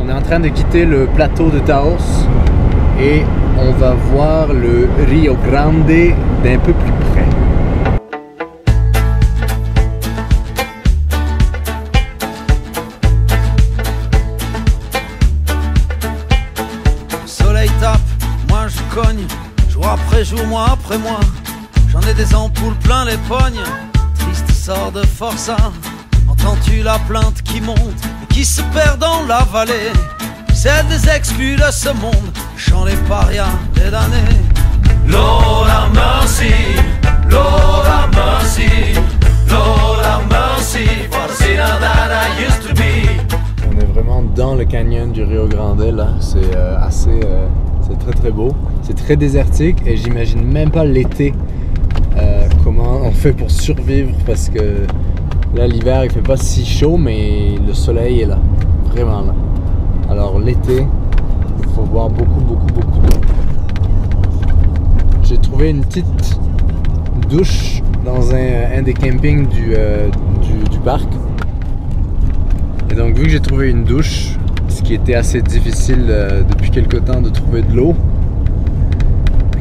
On est en train de quitter le plateau de Taos et on va voir le Rio Grande d'un peu plus près. Le soleil tape, moi je cogne, jour après jour, mois après mois. J'en ai des ampoules plein les pognes, triste sort de forçat. Entends-tu la plainte qui monte et qui se perd dans la vallée? Celle des exclus de ce monde, chant les parias des damnés. Lord have mercy, Lord have mercy, Lord have mercy for the sinner that I used to be. On est vraiment dans le canyon du Rio Grande là, c'est c'est très très beau. C'est très désertique et j'imagine même pas l'été comment on fait pour survivre parce que là l'hiver il fait pas si chaud mais le soleil est là, vraiment là. Alors l'été, il faut boire beaucoup d'eau. J'ai trouvé une petite douche dans un des campings du parc. Et donc vu que j'ai trouvé une douche, ce qui était assez difficile depuis quelque temps de trouver de l'eau,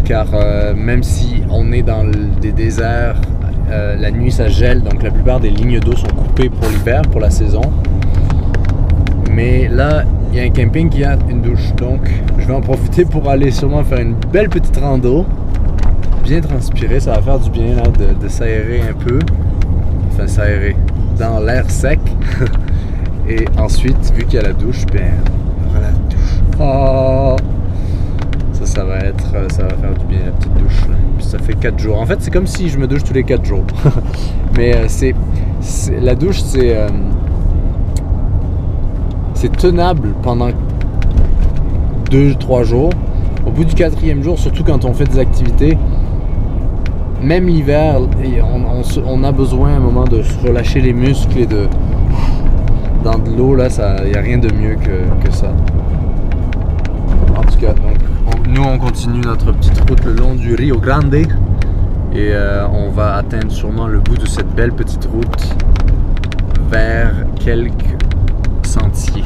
car même si on est dans des déserts, la nuit ça gèle, donc la plupart des lignes d'eau sont coupées pour l'hiver, pour la saison. Mais là, il y a un camping qui a une douche, donc je vais en profiter pour aller sûrement faire une belle petite rando, bien transpirer, ça va faire du bien là de s'aérer un peu, enfin s'aérer dans l'air sec. Et ensuite, vu qu'il y a la douche, ben on va la douche. Oh, ça va faire du bien la petite douche. Là. Puis ça fait 4 jours. En fait, c'est comme si je me douche tous les 4 jours. Mais la douche, c'est tenable pendant 2-3 jours. Au bout du 4e jour, surtout quand on fait des activités, même l'hiver, on a besoin à un moment de se relâcher les muscles et dans de l'eau, là, il n'y a rien de mieux que ça. En tout cas, donc, nous on continue notre petite route le long du Rio Grande et on va atteindre sûrement le bout de cette belle petite route vers quelques sentiers.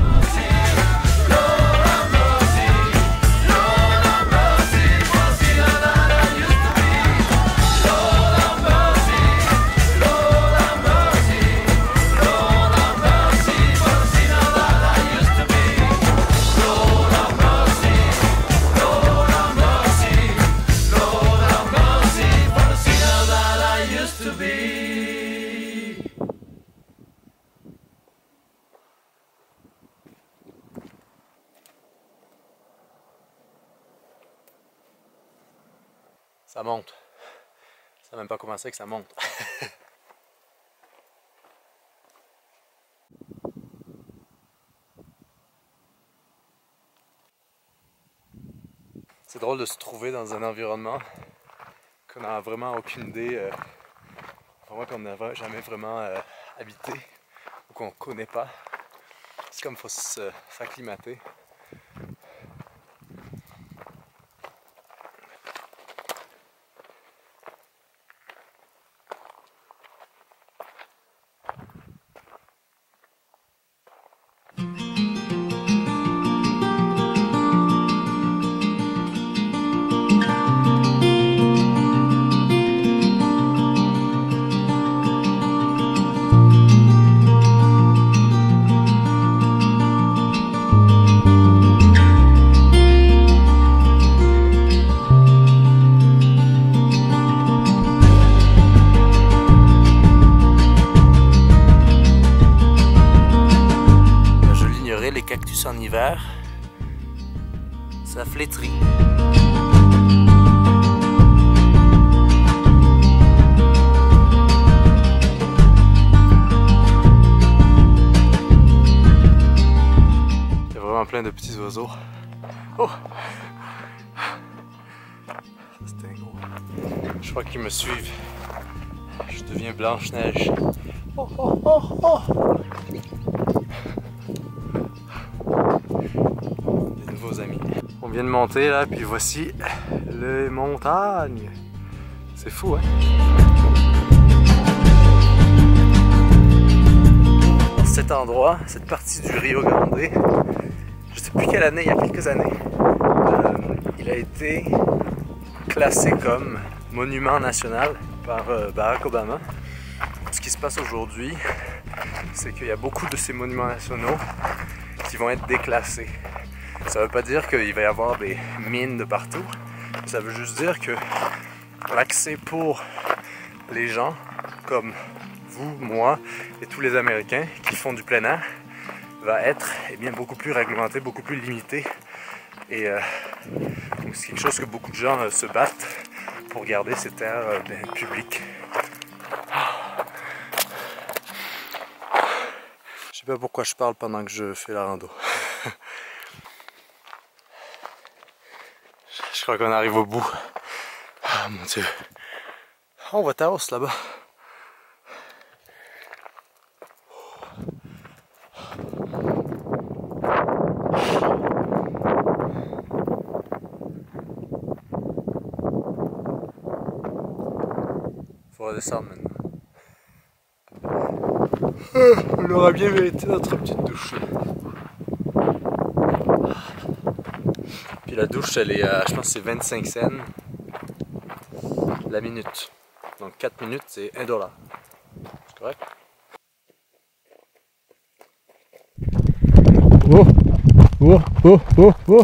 Ça monte. Ça n'a même pas commencé que ça monte. C'est drôle de se trouver dans un environnement qu'on n'a vraiment aucune idée, qu'on n'a jamais vraiment habité ou qu'on ne connaît pas. C'est comme il faut s'acclimater. En hiver, ça flétrit. Il y a vraiment plein de petits oiseaux. Oh! C'est un gros. Je crois qu'ils me suivent. Je deviens Blanche-Neige. Oh, oh, oh, oh! Amis. On vient de monter là, puis voici les montagnes. C'est fou, hein? Cet endroit, cette partie du Rio Grande je sais plus quelle année, il y a quelques années, il a été classé comme monument national par Barack Obama. Ce qui se passe aujourd'hui, c'est qu'il y a beaucoup de ces monuments nationaux qui vont être déclassés. Ça ne veut pas dire qu'il va y avoir des mines de partout, ça veut juste dire que l'accès pour les gens comme vous, moi et tous les Américains qui font du plein air va être bien, beaucoup plus réglementé, beaucoup plus limité. Et donc c'est quelque chose que beaucoup de gens se battent pour garder ces terres publiques. Je sais pas pourquoi je parle pendant que je fais la rando. Je crois qu'on arrive au bout. Ah mon dieu. Oh, on voit Taos là-bas. Faut redescendre maintenant. On aura bien mérité notre petite douche. Puis la douche, elle est à, je pense que c'est 25 cents la minute. Donc 4 minutes, c'est $1. C'est correct? Oh! Oh! Oh! Oh! Oh!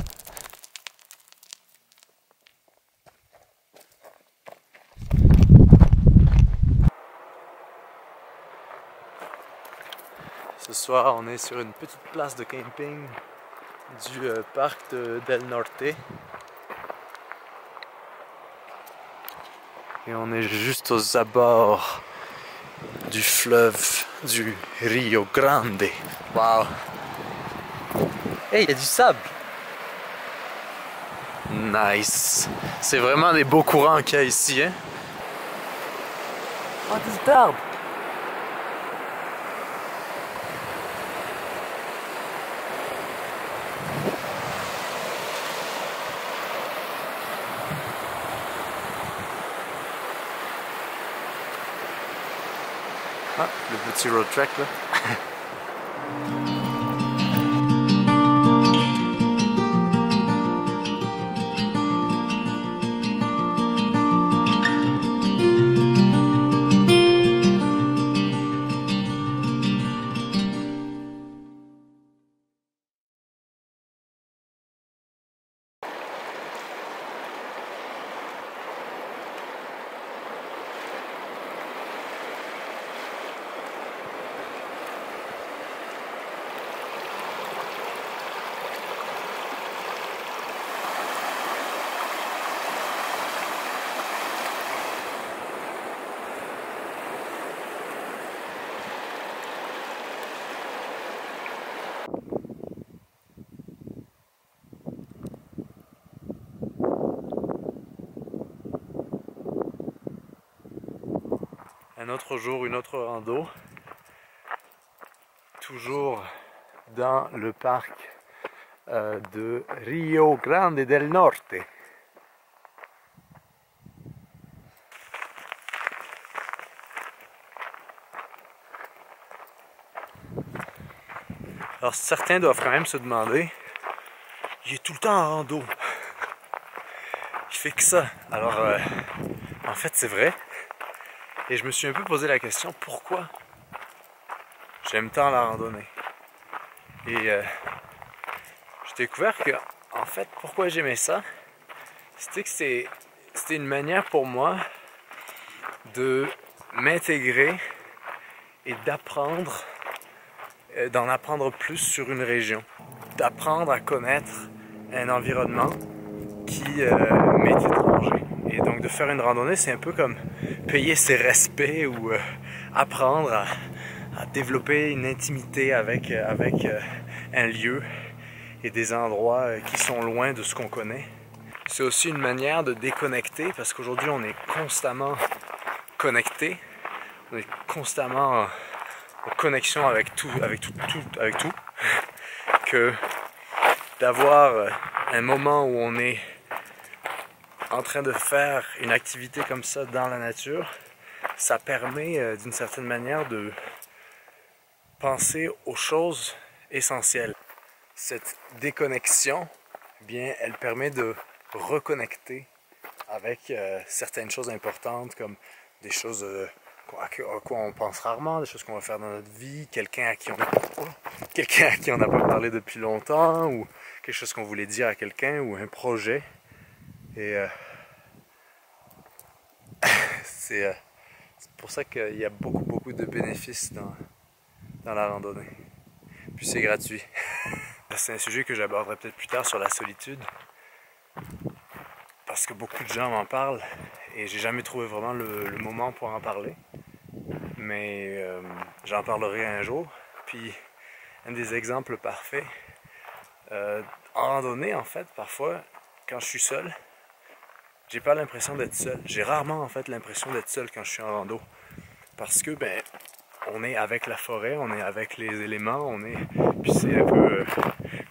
Ce soir, on est sur une petite place de camping du parc Del Norte. Et on est juste aux abords du fleuve du Rio Grande. Wow! Hey, il y a du sable! Nice! C'est vraiment des beaux courants qu'il y a ici, hein? Oh, des arbres! Ah, le petit road track là. Un autre jour, une autre rando, toujours dans le parc de Rio Grande del Norte. Alors certains doivent quand même se demander, il est tout le temps en rando, il fait que ça. Alors en fait c'est vrai. Et je me suis un peu posé la question, pourquoi j'aime tant la randonnée? Et j'ai découvert que, en fait, pourquoi j'aimais ça, c'était que c'était une manière pour moi de m'intégrer et d'apprendre, d'en apprendre plus sur une région. D'apprendre à connaître un environnement qui m'est étranger. Et donc de faire une randonnée, c'est un peu comme payer ses respects ou apprendre à développer une intimité avec un lieu et des endroits qui sont loin de ce qu'on connaît. C'est aussi une manière de déconnecter parce qu'aujourd'hui on est constamment connecté, on est constamment en connexion avec tout, que d'avoir un moment où on est en train de faire une activité comme ça dans la nature, ça permet d'une certaine manière de penser aux choses essentielles. cette déconnexion, eh bien, elle permet de reconnecter avec certaines choses importantes, comme des choses à quoi on pense rarement, des choses qu'on va faire dans notre vie, quelqu'un à qui on n'a pas parlé depuis longtemps, ou quelque chose qu'on voulait dire à quelqu'un, ou un projet. Et c'est pour ça qu'il y a beaucoup de bénéfices dans la randonnée. Puis c'est gratuit. C'est un sujet que j'aborderai peut-être plus tard sur la solitude, parce que beaucoup de gens m'en parlent et j'ai jamais trouvé vraiment le moment pour en parler. Mais j'en parlerai un jour. Puis un des exemples parfaits, en randonnée en fait, parfois quand je suis seul, j'ai pas l'impression d'être seul. J'ai rarement en fait l'impression d'être seul quand je suis en rando. Parce que ben on est avec la forêt, on est avec les éléments, puis c'est un peu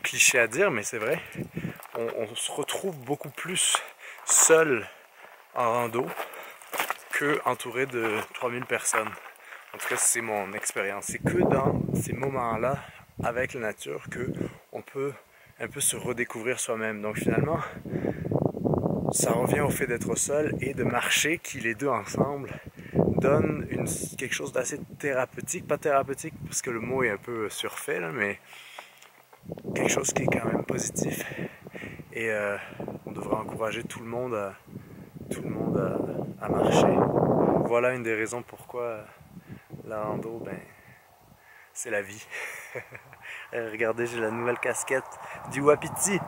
cliché à dire, mais c'est vrai, on se retrouve beaucoup plus seul en rando que entouré de 3000 personnes. En tout cas, c'est mon expérience. C'est que dans ces moments-là, avec la nature, qu'on peut un peu se redécouvrir soi-même. Donc finalement, ça revient au fait d'être seul et de marcher, qui les deux ensemble donne quelque chose d'assez thérapeutique, pas thérapeutique parce que le mot est un peu surfait là, mais quelque chose qui est quand même positif. Et on devrait encourager tout le monde à marcher. Voilà une des raisons pourquoi la rando, ben, c'est la vie. Regardez, j'ai la nouvelle casquette du Wapiti.